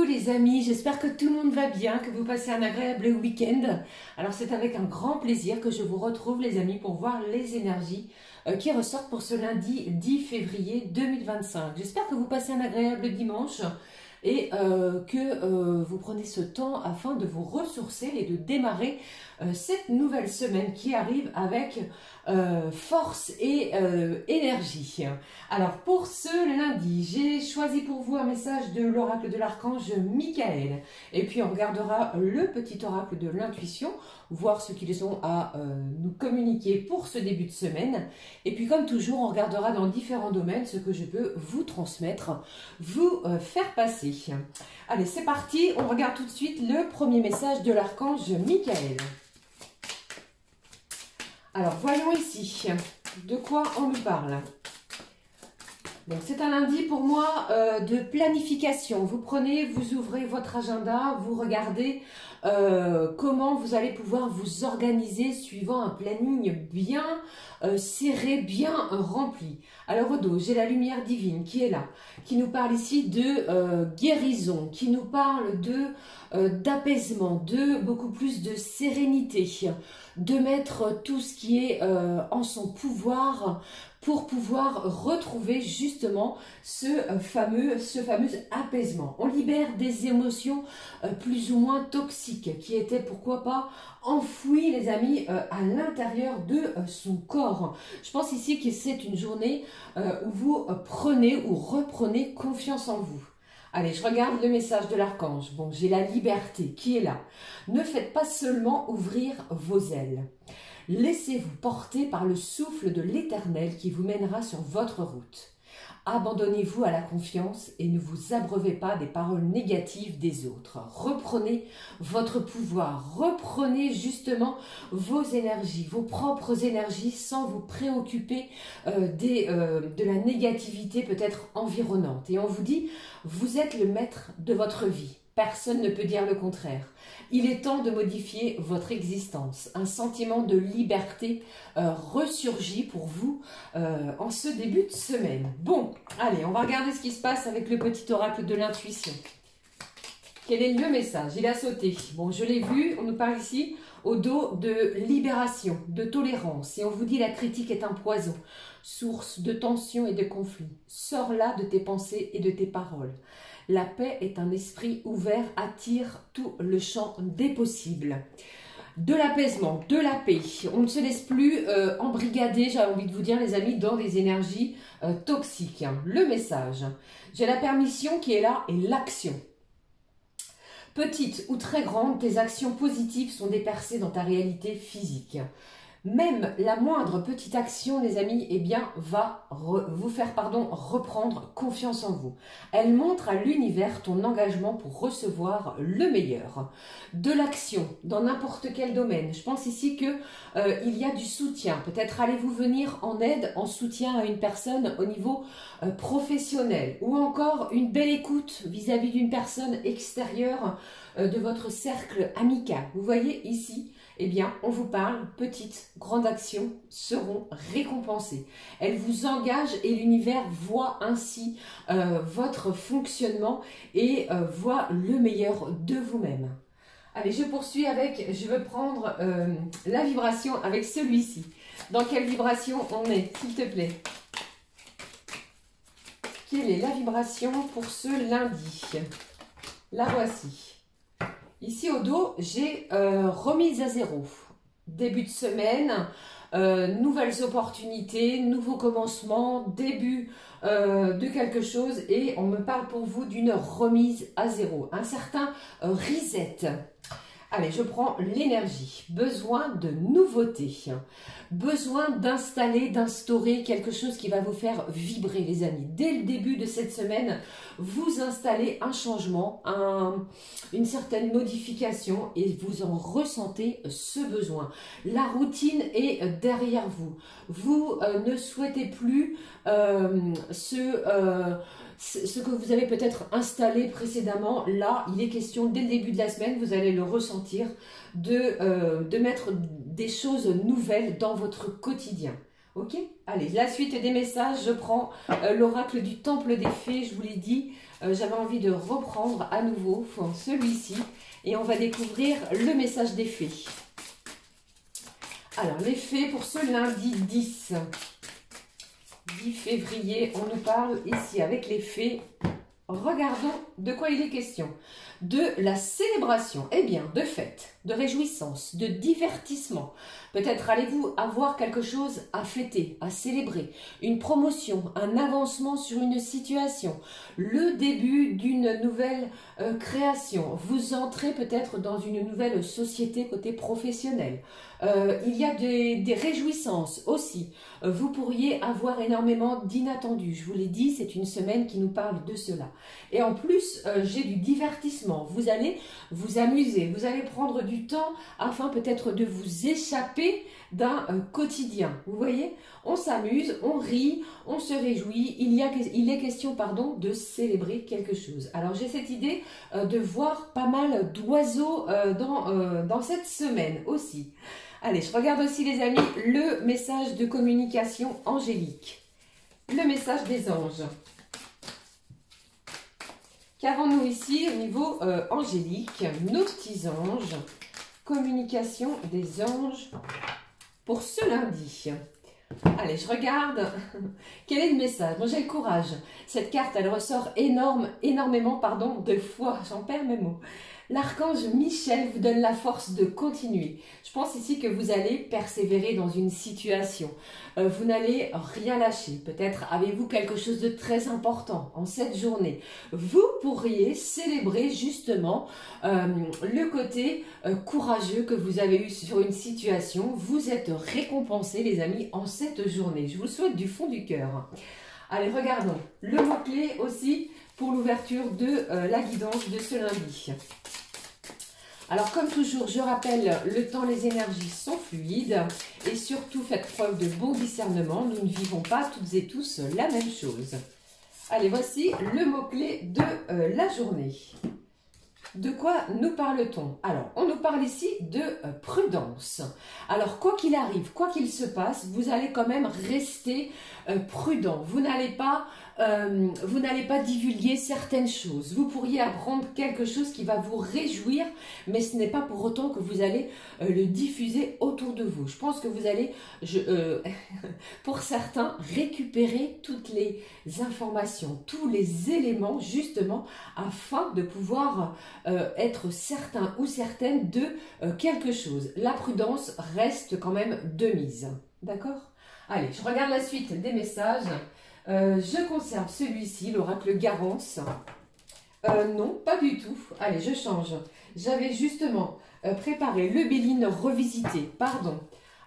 les amis, j'espère que tout le monde va bien, que vous passez un agréable week-end. Alors c'est avec un grand plaisir que je vous retrouve les amis pour voir les énergies qui ressortent pour ce lundi 10 février 2025. J'espère que vous passez un agréable dimanche et que vous prenez ce temps afin de vous ressourcer et de démarrer cette nouvelle semaine qui arrive avec force et énergie. Alors pour ce lundi, j'ai choisi pour vous un message de l'oracle de l'archange Michael. Et puis on regardera le petit oracle de l'intuition, voir ce qu'ils ont à nous communiquer pour ce début de semaine. Et puis comme toujours, on regardera dans différents domaines ce que je peux vous transmettre, vous faire passer. Allez, c'est parti, on regarde tout de suite le premier message de l'archange Michael. Alors, voyons ici, de quoi on nous parle. Donc, c'est un lundi pour moi de planification. Vous prenez, vous ouvrez votre agenda, vous regardez comment vous allez pouvoir vous organiser suivant un planning bien serré, bien rempli. Alors, au dos, j'ai la lumière divine qui est là, qui nous parle ici de guérison, qui nous parle d'apaisement, de beaucoup plus de sérénité, de mettre tout ce qui est en son pouvoir pour pouvoir retrouver justement ce fameux apaisement. On libère des émotions plus ou moins toxiques qui étaient, pourquoi pas, enfouies, les amis, à l'intérieur de son corps. Je pense ici que c'est une journée où vous prenez ou reprenez confiance en vous. Allez, je regarde le message de l'archange. Bon, j'ai la liberté qui est là. Ne faites pas seulement ouvrir vos ailes. Laissez-vous porter par le souffle de l'Éternel qui vous mènera sur votre route. Abandonnez-vous à la confiance et ne vous abreuvez pas des paroles négatives des autres. Reprenez votre pouvoir, reprenez justement vos énergies, vos propres énergies sans vous préoccuper de la négativité peut-être environnante. Et on vous dit, vous êtes le maître de votre vie. Personne ne peut dire le contraire. Il est temps de modifier votre existence. Un sentiment de liberté ressurgit pour vous en ce début de semaine. Bon, allez, on va regarder ce qui se passe avec le petit oracle de l'intuition. Quel est le message? Il a sauté. Bon, je l'ai vu, on nous parle ici au dos de libération, de tolérance. Et on vous dit la critique est un poison, source de tension et de conflit. Sors là de tes pensées et de tes paroles. La paix est un esprit ouvert, attire tout le champ des possibles. De l'apaisement, de la paix. On ne se laisse plus embrigader, j'ai envie de vous dire les amis, dans des énergies toxiques. Le message, j'ai la permission qui est là et l'action. Petite ou très grande, tes actions positives sont dépercées dans ta réalité physique. Même la moindre petite action, les amis, eh bien, va vous faire reprendre confiance en vous. Elle montre à l'univers ton engagement pour recevoir le meilleur. De l'action dans n'importe quel domaine. Je pense ici que il y a du soutien. Peut-être allez-vous venir en aide, en soutien à une personne au niveau professionnel. Ou encore une belle écoute vis-à-vis d'une personne extérieure de votre cercle amical. Vous voyez ici, eh bien, on vous parle, petites, grandes actions seront récompensées. Elles vous engagent et l'univers voit ainsi votre fonctionnement et voit le meilleur de vous-même. Allez, je poursuis avec, je veux prendre la vibration avec celui-ci. Dans quelle vibration on est, s'il te plaît? Quelle est la vibration pour ce lundi? La voici. Ici au dos, j'ai remise à zéro. Début de semaine, nouvelles opportunités, nouveaux commencements, début de quelque chose et on me parle pour vous d'une remise à zéro. Un certain reset. Allez, je prends l'énergie. Besoin de nouveautés. Besoin d'installer, d'instaurer quelque chose qui va vous faire vibrer, les amis. Dès le début de cette semaine, vous installez un changement, une certaine modification et vous en ressentez ce besoin. La routine est derrière vous. Vous ne souhaitez plus ce que vous avez peut-être installé précédemment. Là, il est question, dès le début de la semaine, vous allez le ressentir, de mettre des choses nouvelles dans votre quotidien. Ok? Allez, la suite des messages, je prends l'oracle du temple des fées, je vous l'ai dit, j'avais envie de reprendre à nouveau celui-ci et on va découvrir le message des fées. Alors, les fées pour ce lundi 10 février, on nous parle ici avec les fées. Regardons de quoi il est question. De la célébration, eh bien, de fête, de réjouissance, de divertissement. Peut-être allez-vous avoir quelque chose à fêter, à célébrer, une promotion, un avancement sur une situation, le début d'une nouvelle création. Vous entrez peut-être dans une nouvelle société côté professionnel. Il y a des réjouissances aussi. Vous pourriez avoir énormément d'inattendus. Je vous l'ai dit, c'est une semaine qui nous parle de cela. Et en plus, j'ai du divertissement. Vous allez vous amuser, vous allez prendre du temps afin peut-être de vous échapper d'un quotidien. Vous voyez, on s'amuse, on rit, on se réjouit. Il est question, pardon, de célébrer quelque chose. Alors j'ai cette idée de voir pas mal d'oiseaux dans cette semaine aussi. Allez, je regarde aussi les amis le message de communication angélique. Le message des anges. Qu'avons-nous ici au niveau angélique, nos petits anges, communication des anges pour ce lundi. Allez, je regarde. Quel est le message? Bon, j'ai le courage. Cette carte, elle ressort énormément de fois. J'en perds mes mots. L'archange Michel vous donne la force de continuer. Je pense ici que vous allez persévérer dans une situation. Vous n'allez rien lâcher. Peut-être avez-vous quelque chose de très important en cette journée. Vous pourriez célébrer justement le côté courageux que vous avez eu sur une situation. Vous êtes récompensés les amis en cette journée. Je vous le souhaite du fond du cœur. Allez, regardons le mot-clé aussi pour l'ouverture de la guidance de ce lundi. Alors, comme toujours, je rappelle, le temps, les énergies sont fluides et surtout, faites preuve de bon discernement. Nous ne vivons pas toutes et tous la même chose. Allez, voici le mot-clé de la journée. De quoi nous parle-t-on? Alors, on nous parle ici de prudence. Alors, quoi qu'il arrive, quoi qu'il se passe, vous allez quand même rester prudent. Vous n'allez pas divulguer certaines choses. Vous pourriez apprendre quelque chose qui va vous réjouir, mais ce n'est pas pour autant que vous allez le diffuser autour de vous. Je pense que vous allez, pour certains, récupérer toutes les informations, tous les éléments, justement, afin de pouvoir être certain ou certaine de quelque chose. La prudence reste quand même de mise. D'accord? Allez, je regarde la suite des messages. Je conserve celui-ci, l'oracle Garance. Non, pas du tout. Allez, je change. J'avais justement préparé le Béline revisité. Pardon.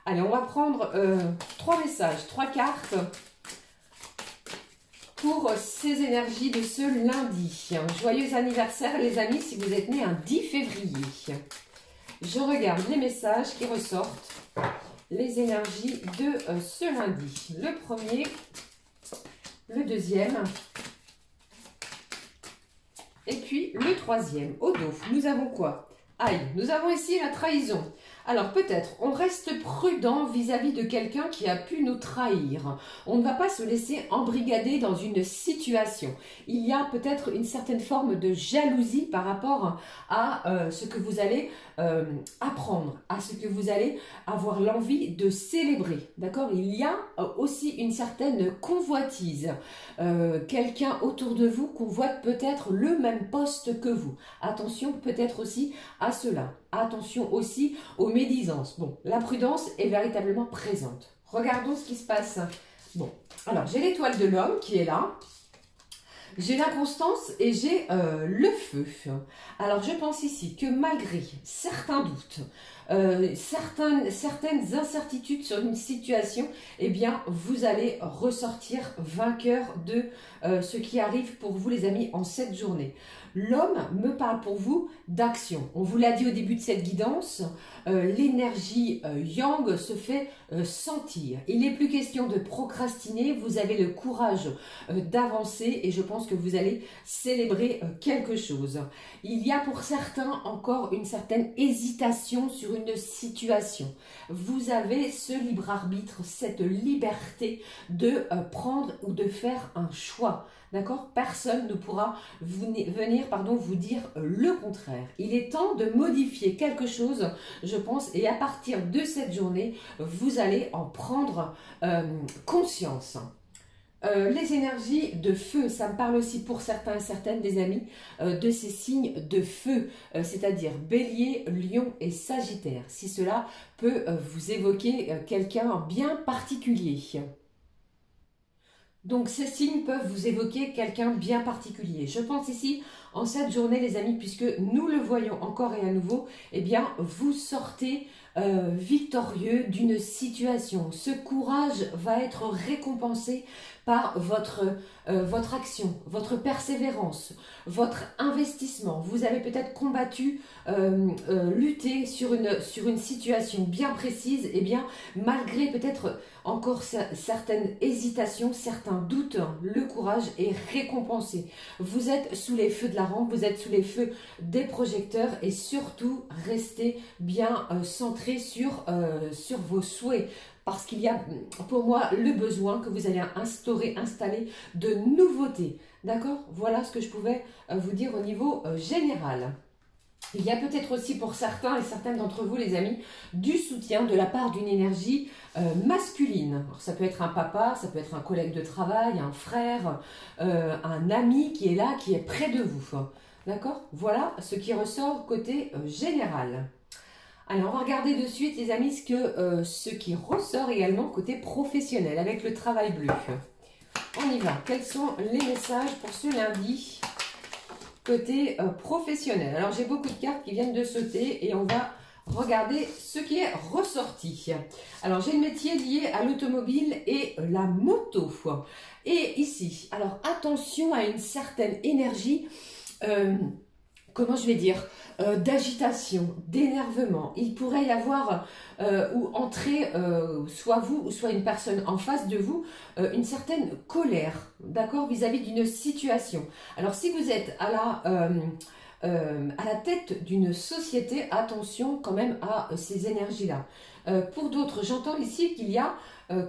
Allez, on va prendre 3 messages, 3 cartes pour ces énergies de ce lundi. Joyeux anniversaire les amis si vous êtes nés un 10 février. Je regarde les messages qui ressortent. Les énergies de ce lundi. Le premier, le deuxième et puis le troisième. Au dos, nous avons quoi? Aïe, nous avons ici la trahison. Alors peut-être, on reste prudent vis-à-vis de quelqu'un qui a pu nous trahir. On ne va pas se laisser embrigader dans une situation. Il y a peut-être une certaine forme de jalousie par rapport à ce que vous allez apprendre, à ce que vous allez avoir l'envie de célébrer. D'accord? Il y a aussi une certaine convoitise. Quelqu'un autour de vous convoite peut-être le même poste que vous. Attention peut-être aussi à cela. Attention aussi aux médisances. Bon, la prudence est véritablement présente. Regardons ce qui se passe. Bon, alors j'ai l'étoile de l'homme qui est là. J'ai l'inconstance et j'ai le feu. Alors je pense ici que malgré certains doutes, certaines incertitudes sur une situation, eh bien vous allez ressortir vainqueur de ce qui arrive pour vous les amis en cette journée. L'homme me parle pour vous d'action. On vous l'a dit au début de cette guidance, l'énergie yang se fait sentir. Il n'est plus question de procrastiner, vous avez le courage d'avancer et je pense que vous allez célébrer quelque chose. Il y a pour certains encore une certaine hésitation sur une situation. Vous avez ce libre arbitre, cette liberté de prendre ou de faire un choix. D'accord? Personne ne pourra venir vous dire le contraire. Il est temps de modifier quelque chose, je pense, et à partir de cette journée, vous allez en prendre conscience. Les énergies de feu, ça me parle aussi pour certains et certaines des amis de ces signes de feu, c'est-à-dire Bélier, Lion et Sagittaire, si cela peut vous évoquer quelqu'un bien particulier. Donc ces signes peuvent vous évoquer quelqu'un bien particulier. Je pense ici, en cette journée les amis, puisque nous le voyons encore et à nouveau, eh bien vous sortez victorieux d'une situation. Ce courage va être récompensé par votre action, votre persévérance, votre investissement. Vous avez peut-être combattu, lutté sur une situation bien précise, et bien malgré peut-être encore certaines hésitations, certains doutes, le courage est récompensé. Vous êtes sous les feux de la rampe, vous êtes sous les feux des projecteurs et surtout restez bien centré sur vos souhaits. Parce qu'il y a pour moi le besoin que vous allez installer de nouveautés. D'accord? Voilà ce que je pouvais vous dire au niveau général. Il y a peut-être aussi pour certains et certaines d'entre vous, les amis, du soutien de la part d'une énergie masculine. Alors, ça peut être un papa, ça peut être un collègue de travail, un frère, un ami qui est là, qui est près de vous. D'accord? Voilà ce qui ressort côté général. Alors, on va regarder de suite, les amis, ce qui ressort également côté professionnel avec le travail bleu. On y va. Quels sont les messages pour ce lundi côté professionnel? Alors, j'ai beaucoup de cartes qui viennent de sauter et on va regarder ce qui est ressorti. Alors, j'ai le métier lié à l'automobile et la moto. Et ici, alors attention à une certaine énergie, comment je vais dire, d'agitation, d'énervement. Il pourrait y avoir ou entrer soit vous ou soit une personne en face de vous une certaine colère, d'accord, vis-à-vis d'une situation. Alors si vous êtes à la tête d'une société, attention quand même à ces énergies-là. Pour d'autres, j'entends ici qu'il y a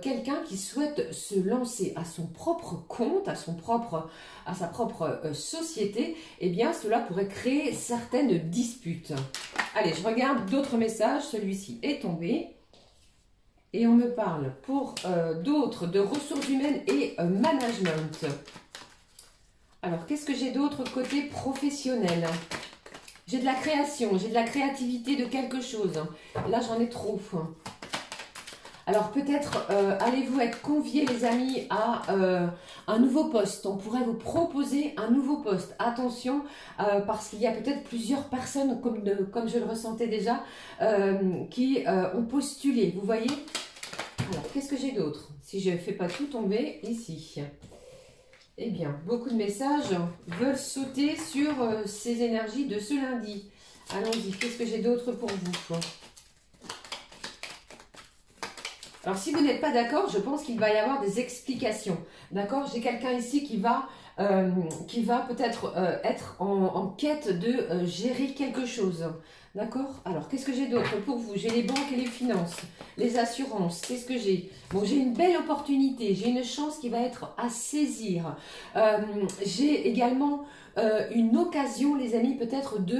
quelqu'un qui souhaite se lancer à son propre compte, à sa propre société. Eh bien, cela pourrait créer certaines disputes. Allez, je regarde d'autres messages. Celui-ci est tombé. Et on me parle pour d'autres de ressources humaines et management. Alors, qu'est-ce que j'ai d'autre côté professionnel? J'ai de la création, j'ai de la créativité de quelque chose. Là, j'en ai trop. Alors, peut-être allez-vous être conviés, les amis, à un nouveau poste. On pourrait vous proposer un nouveau poste. Attention, parce qu'il y a peut-être plusieurs personnes, comme je le ressentais déjà, qui ont postulé. Vous voyez? Alors, qu'est-ce que j'ai d'autre? Si je ne fais pas tout tomber ici. Eh bien, beaucoup de messages veulent sauter sur ces énergies de ce lundi. Allons-y, qu'est-ce que j'ai d'autre pour vous? Alors, si vous n'êtes pas d'accord, je pense qu'il va y avoir des explications. D'accord? J'ai quelqu'un ici qui va peut-être être en quête de gérer quelque chose. D'accord? Alors, qu'est-ce que j'ai d'autre pour vous? J'ai les banques et les finances, les assurances. Qu'est-ce que j'ai? Bon, j'ai une belle opportunité. J'ai une chance qui va être à saisir. J'ai également une occasion, les amis, peut-être de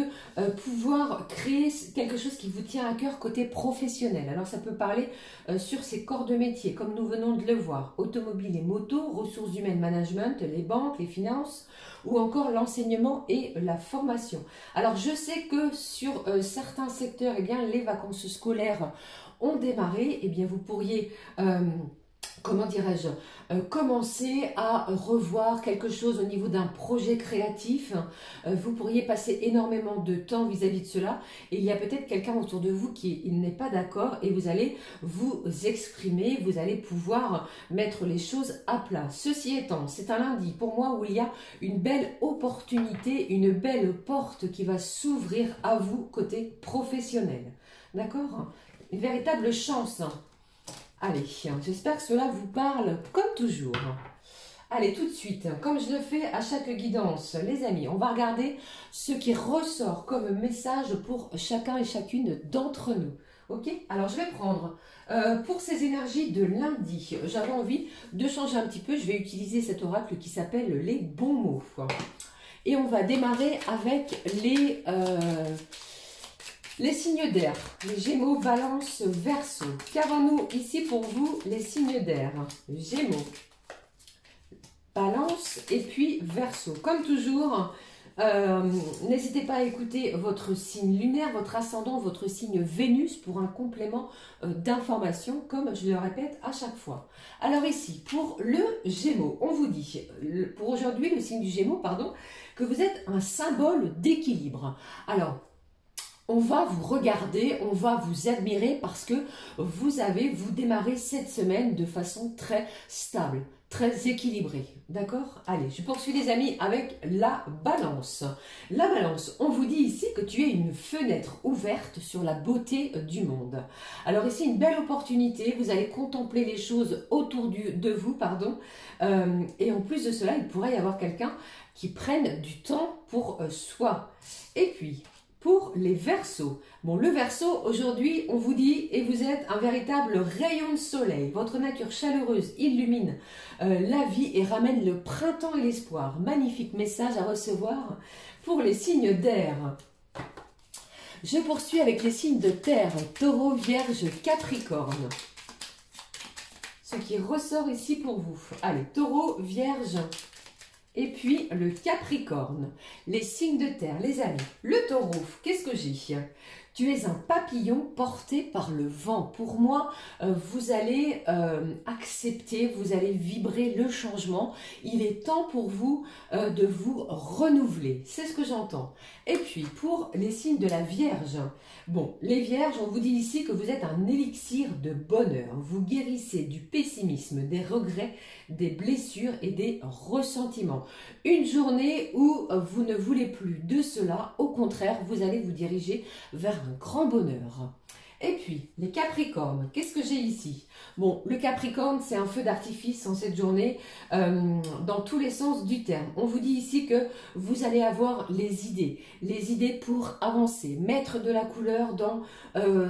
pouvoir créer quelque chose qui vous tient à cœur côté professionnel. Alors, ça peut parler sur ces corps de métier, comme nous venons de le voir. Automobile et moto, ressources humaines, management, les banques, les finances, ou encore l'enseignement et la formation. Alors, je sais que sur certains secteurs, eh bien, les vacances scolaires ont démarré. Eh bien, vous pourriez... comment dirais-je, commencer à revoir quelque chose au niveau d'un projet créatif. Vous pourriez passer énormément de temps vis-à-vis de cela. Et il y a peut-être quelqu'un autour de vous qui n'est pas d'accord et vous allez vous exprimer, vous allez pouvoir mettre les choses à plat. Ceci étant, c'est un lundi pour moi où il y a une belle opportunité, une belle porte qui va s'ouvrir à vous côté professionnel. D'accord? Une véritable chance. Allez, j'espère que cela vous parle comme toujours. Allez, tout de suite, comme je le fais à chaque guidance, les amis, on va regarder ce qui ressort comme message pour chacun et chacune d'entre nous. Ok? Alors, je vais prendre, pour ces énergies de lundi, j'avais envie de changer un petit peu. Je vais utiliser cet oracle qui s'appelle les bons mots. Et on va démarrer avec les signes d'air, les Gémeaux, Balance, Verseau. Qu'avons-nous ici pour vous, les signes d'air? Gémeaux, Balance et puis Verseau. Comme toujours, n'hésitez pas à écouter votre signe lunaire, votre ascendant, votre signe Vénus pour un complément d'information, comme je le répète à chaque fois. Alors ici, pour le Gémeaux, on vous dit, pour aujourd'hui, le signe du Gémeaux, pardon, que vous êtes un symbole d'équilibre. Alors, on va vous regarder, on va vous admirer parce que vous démarrez cette semaine de façon très stable, très équilibrée. D'accord? Allez, je poursuis les amis avec la Balance. La Balance, on vous dit ici que tu es une fenêtre ouverte sur la beauté du monde. Alors ici, une belle opportunité, vous allez contempler les choses autour de vous, pardon. Et en plus de cela, il pourrait y avoir quelqu'un qui prenne du temps pour soi. Et puis, pour les Verseaux. Bon, le Verseau, aujourd'hui, on vous dit, et vous êtes un véritable rayon de soleil. Votre nature chaleureuse illumine la vie et ramène le printemps et l'espoir. Magnifique message à recevoir pour les signes d'air. Je poursuis avec les signes de terre, Taureau, Vierge, Capricorne. Ce qui ressort ici pour vous. Allez, Taureau, Vierge. Et puis le Capricorne, les signes de terre, les amis. Le Taureau, qu'est-ce que j'ai? Tu es un papillon porté par le vent. Pour moi, vous allez accepter, vous allez vibrer le changement. Il est temps pour vous de vous renouveler. C'est ce que j'entends. Et puis, pour les signes de la Vierge. Bon, les Vierges, on vous dit ici que vous êtes un élixir de bonheur. Vous guérissez du pessimisme, des regrets, des blessures et des ressentiments. Une journée où vous ne voulez plus de cela. Au contraire, vous allez vous diriger vers un grand bonheur. Et puis, les Capricornes, qu'est-ce que j'ai ici? Bon, le Capricorne, c'est un feu d'artifice en cette journée, dans tous les sens du terme. On vous dit ici que vous allez avoir les idées pour avancer, mettre de la couleur dans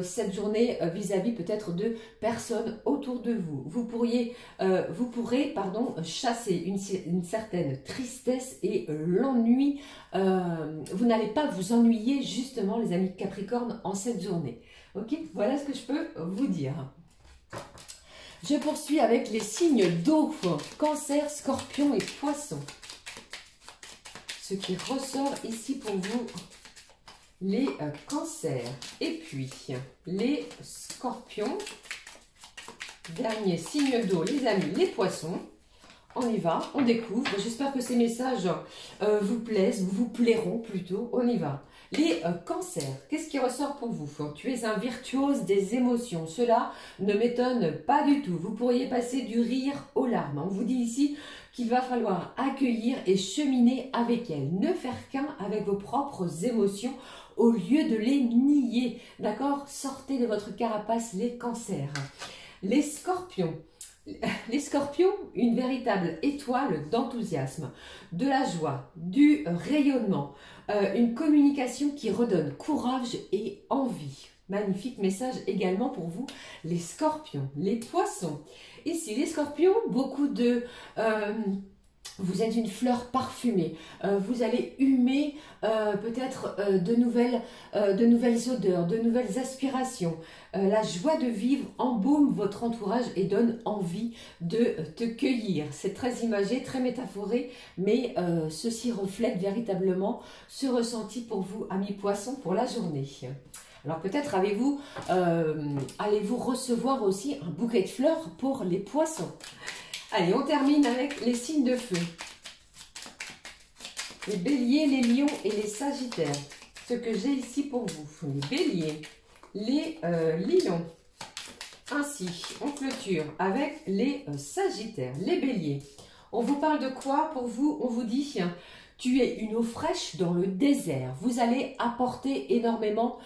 cette journée vis-à-vis peut-être de personnes autour de vous. Vous pourrez chasser une certaine tristesse et l'ennui. Vous n'allez pas vous ennuyer justement, les amis Capricorne, en cette journée. Ok, voilà ce que je peux vous dire. Je poursuis avec les signes d'eau, Cancer, Scorpion et Poisson. Ce qui ressort ici pour vous, les cancers. Et puis, les scorpions. Dernier signe d'eau, les amis, les poissons. On y va, on découvre. J'espère que ces messages vous plaisent, vous plairont plutôt. On y va. Les cancers, qu'est-ce qui ressort pour vous? Tu es un virtuose des émotions. Cela ne m'étonne pas du tout. Vous pourriez passer du rire aux larmes. On vous dit ici qu'il va falloir accueillir et cheminer avec elles. Ne faire qu'un avec vos propres émotions au lieu de les nier. D'accord? Sortez de votre carapace les cancers. Les scorpions. Les scorpions, une véritable étoile d'enthousiasme, de la joie, du rayonnement, une communication qui redonne courage et envie. Magnifique message également pour vous, les scorpions, les poissons. Ici, les scorpions, beaucoup de... vous êtes une fleur parfumée, vous allez humer peut-être de nouvelles odeurs, de nouvelles aspirations. La joie de vivre embaume votre entourage et donne envie de te cueillir. C'est très imagé, très métaphoré, mais ceci reflète véritablement ce ressenti pour vous, amis poissons, pour la journée. Alors peut-être allez-vous recevoir aussi un bouquet de fleurs pour les poissons. Allez, on termine avec les signes de feu. Les béliers, les lions et les sagittaires. Ce que j'ai ici pour vous. Les béliers, les lions. Ainsi, on clôture avec les sagittaires, les béliers. On vous parle de quoi pour vous? On vous dit, tu es une eau fraîche dans le désert. Vous allez apporter énormément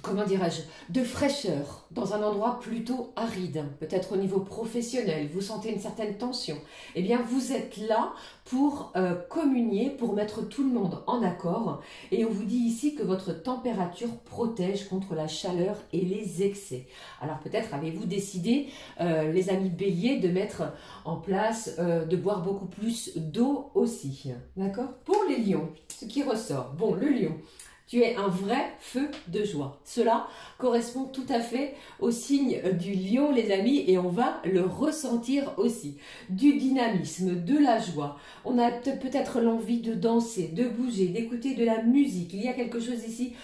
comment dirais-je, de fraîcheur dans un endroit plutôt aride, peut-être au niveau professionnel, vous sentez une certaine tension, eh bien vous êtes là pour communier, pour mettre tout le monde en accord, et on vous dit ici que votre température protège contre la chaleur et les excès. Alors peut-être avez-vous décidé, les amis béliers, de mettre en place, de boire beaucoup plus d'eau aussi, d'accord? Pour les lions, ce qui ressort, bon, le lion, tu es un vrai feu de joie. Cela correspond tout à fait au signe du lion, les amis, et on va le ressentir aussi. Du dynamisme, de la joie. On a peut-être l'envie de danser, de bouger, d'écouter de la musique. Il y a quelque chose ici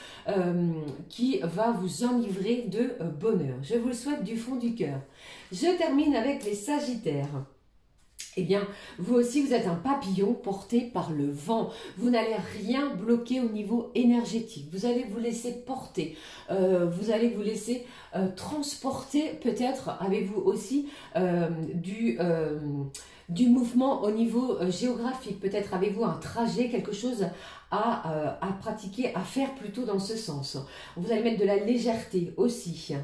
qui va vous enivrer de bonheur. Je vous le souhaite du fond du cœur. Je termine avec les Sagittaires. Eh bien, vous aussi, vous êtes un papillon porté par le vent. Vous n'allez rien bloquer au niveau énergétique. Vous allez vous laisser porter. Vous allez vous laisser transporter. Peut-être avez-vous aussi du mouvement au niveau géographique. Peut-être avez-vous un trajet, quelque chose à pratiquer, à faire plutôt dans ce sens. Vous allez mettre de la légèreté aussi.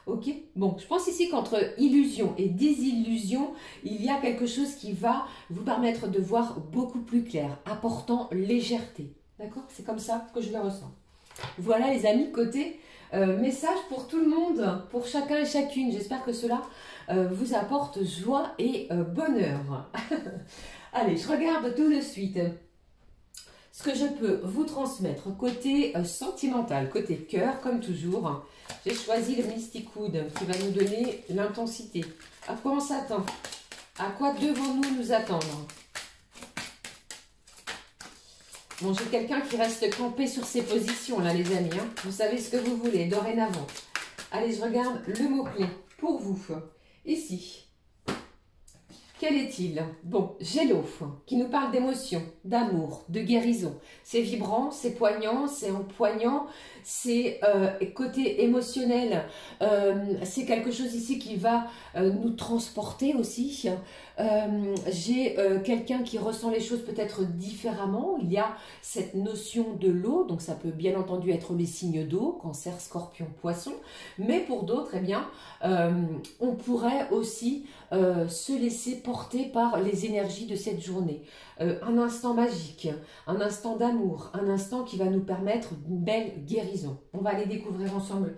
Ok, bon, je pense ici qu'entre illusion et désillusion, il y a quelque chose qui va vous permettre de voir beaucoup plus clair, apportant légèreté. D'accord? C'est comme ça que je le ressens. Voilà les amis, côté message pour tout le monde, pour chacun et chacune. J'espère que cela vous apporte joie et bonheur. Allez, je regarde tout de suite ce que je peux vous transmettre côté sentimental, côté cœur, comme toujours. J'ai choisi le Mystic-Wood qui va nous donner l'intensité. À quoi on s'attend? À quoi devons-nous nous attendre? Bon, j'ai quelqu'un qui reste campé sur ses positions, là, les amis. Hein. Vous savez ce que vous voulez, dorénavant. Allez, je regarde le mot-clé pour vous. Ici. Quel est-il? Bon, Gélo, qui nous parle d'émotion, d'amour, de guérison. C'est vibrant, c'est poignant, c'est empoignant, c'est côté émotionnel. C'est quelque chose ici qui va nous transporter aussi. J'ai quelqu'un qui ressent les choses peut-être différemment. Il y a cette notion de l'eau, donc ça peut bien entendu être les signes d'eau, Cancer, Scorpion, Poisson. Mais pour d'autres, eh bien, on pourrait aussi se laisser porter par les énergies de cette journée. Un instant magique, un instant d'amour, un instant qui va nous permettre une belle guérison. On va aller découvrir ensemble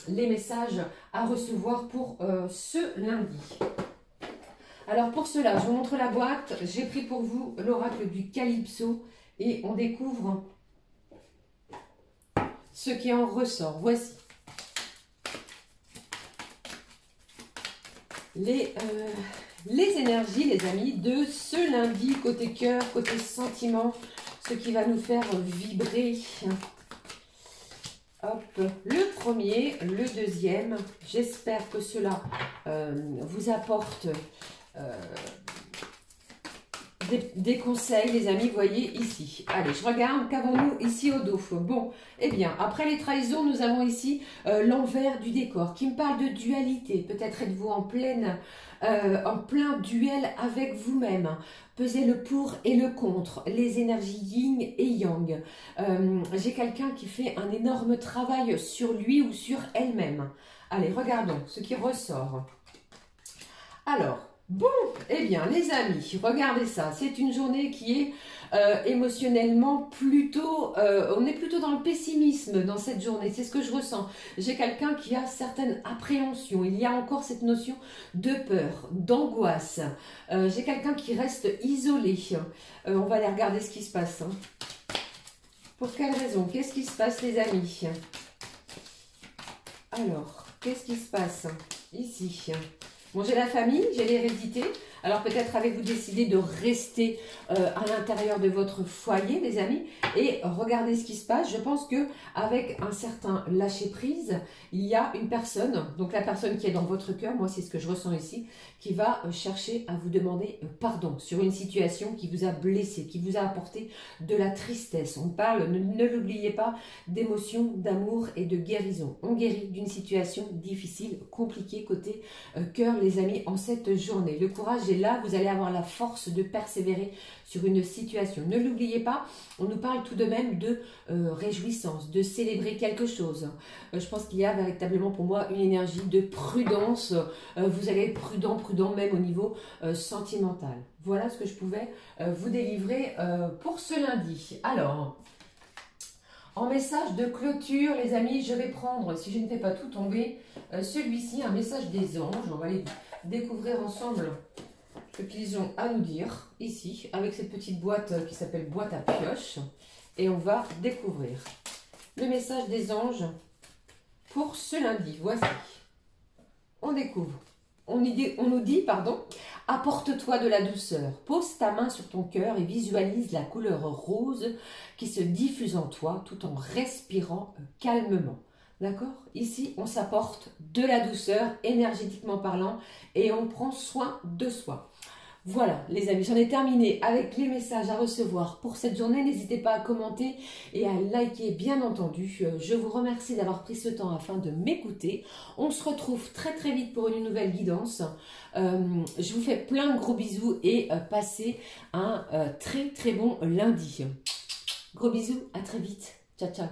les messages à recevoir pour ce lundi. Alors pour cela, je vous montre la boîte. J'ai pris pour vous l'oracle du Calypso et on découvre ce qui en ressort. Voici. Les énergies, les amis, de ce lundi, côté cœur, côté sentiment, ce qui va nous faire vibrer. Hop, le premier, le deuxième, j'espère que cela vous apporte des conseils, les amis, voyez ici. Allez, je regarde, qu'avons-nous ici au dos? Bon, eh bien, après les trahisons, nous avons ici l'envers du décor qui me parle de dualité. Peut-être êtes-vous en plein duel avec vous-même. Pesez le pour et le contre, les énergies yin et yang. J'ai quelqu'un qui fait un énorme travail sur lui ou sur elle-même. Allez, regardons ce qui ressort. Alors, bon, eh bien, les amis, regardez ça. C'est une journée qui est émotionnellement plutôt... on est plutôt dans le pessimisme dans cette journée. C'est ce que je ressens. J'ai quelqu'un qui a certaines appréhensions. Il y a encore cette notion de peur, d'angoisse. J'ai quelqu'un qui reste isolé. On va aller regarder ce qui se passe. Hein. Pour quelle raison? Qu'est-ce qui se passe, les amis? Alors, qu'est-ce qui se passe ici? Bon, j'ai la famille, j'ai l'hérédité. Alors peut-être avez-vous décidé de rester à l'intérieur de votre foyer, les amis, et regardez ce qui se passe. Je pense que avec un certain lâcher-prise, il y a une personne, donc la personne qui est dans votre cœur, moi c'est ce que je ressens ici, qui va chercher à vous demander pardon sur une situation qui vous a blessé, qui vous a apporté de la tristesse. On parle, ne l'oubliez pas, d'émotion, d'amour et de guérison. On guérit d'une situation difficile, compliquée côté cœur, les amis, en cette journée. Le courage est là, vous allez avoir la force de persévérer sur une situation. Ne l'oubliez pas, on nous parle tout de même de réjouissance, de célébrer quelque chose. Je pense qu'il y a véritablement pour moi une énergie de prudence. Vous allez être prudent même au niveau sentimental. Voilà ce que je pouvais vous délivrer pour ce lundi. Alors, en message de clôture, les amis, je vais prendre, si je ne fais pas tout tomber, celui-ci, un message des anges. On va aller découvrir ensemble ce qu'ils ont à nous dire, ici, avec cette petite boîte qui s'appelle boîte à pioche. Et on va découvrir le message des anges pour ce lundi. Voici. On découvre. On nous dit, pardon, apporte-toi de la douceur. Pose ta main sur ton cœur et visualise la couleur rose qui se diffuse en toi tout en respirant calmement. D'accord? Ici, on s'apporte de la douceur, énergétiquement parlant, et on prend soin de soi. Voilà, les amis, j'en ai terminé avec les messages à recevoir pour cette journée. N'hésitez pas à commenter et à liker, bien entendu. Je vous remercie d'avoir pris ce temps afin de m'écouter. On se retrouve très vite pour une nouvelle guidance. Je vous fais plein de gros bisous et passez un très bon lundi. Gros bisous, à très vite. Ciao, ciao.